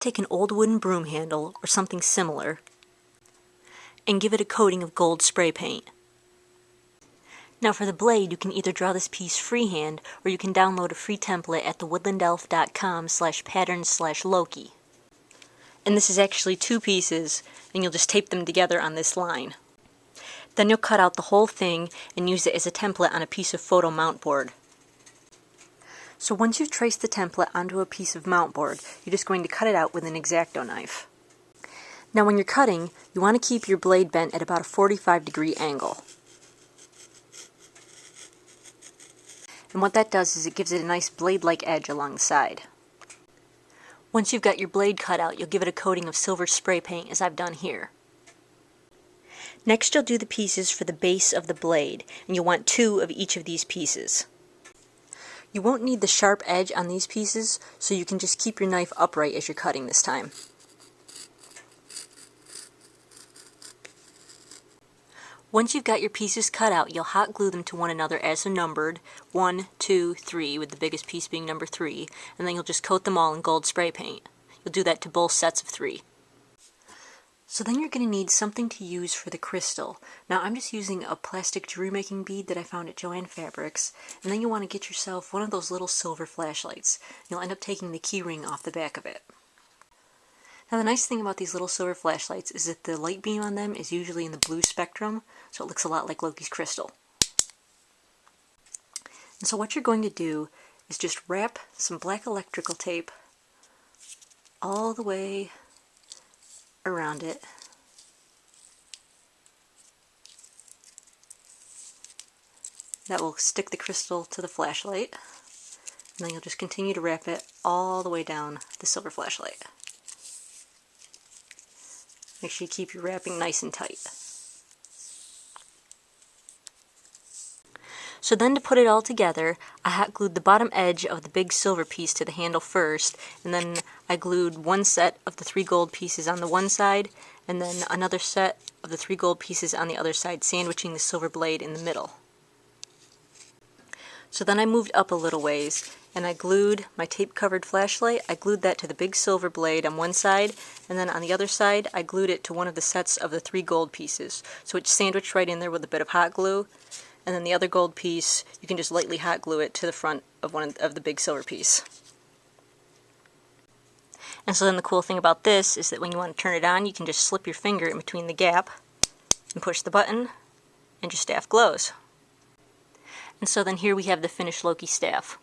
Take an old wooden broom handle or something similar and give it a coating of gold spray paint. Now for the blade, you can either draw this piece freehand or you can download a free template at thewoodlandelf.com/patterns/Loki. And this is actually 2 pieces, and you'll just tape them together on this line. Then you'll cut out the whole thing and use it as a template on a piece of photo mount board. So once you've traced the template onto a piece of mount board, you're just going to cut it out with an X-Acto knife. Now when you're cutting, you want to keep your blade bent at about a 45-degree angle. And what that does is it gives it a nice blade-like edge along the side. Once you've got your blade cut out, you'll give it a coating of silver spray paint, as I've done here. Next you'll do the pieces for the base of the blade, and you'll want 2 of each of these pieces. You won't need the sharp edge on these pieces, so you can just keep your knife upright as you're cutting this time. Once you've got your pieces cut out, you'll hot glue them to one another as they're numbered, 1, 2, 3, with the biggest piece being number 3, and then you'll just coat them all in gold spray paint. You'll do that to both sets of 3. So then you're going to need something to use for the crystal. Now I'm just using a plastic jewelry making bead that I found at Joann Fabrics, and then you want to get yourself one of those little silver flashlights. You'll end up taking the key ring off the back of it. Now the nice thing about these little silver flashlights is that the light beam on them is usually in the blue spectrum, so it looks a lot like Loki's crystal. And so what you're going to do is just wrap some black electrical tape all the way around it. That will stick the crystal to the flashlight, and then you'll just continue to wrap it all the way down the silver flashlight. Make sure you keep your wrapping nice and tight. So then to put it all together, I hot glued the bottom edge of the big silver piece to the handle first, and then I glued one set of the 3 gold pieces on the one side, and then another set of the 3 gold pieces on the other side, sandwiching the silver blade in the middle. So then I moved up a little ways, and I glued my tape-covered flashlight. I glued that to the big silver blade on one side, and then on the other side I glued it to one of the sets of the 3 gold pieces. So it's sandwiched right in there with a bit of hot glue, and then the other gold piece, you can just lightly hot glue it to the front of one of the big silver piece. And so then the cool thing about this is that when you want to turn it on, you can just slip your finger in between the gap and push the button, and your staff glows. And so then here we have the finished Loki staff.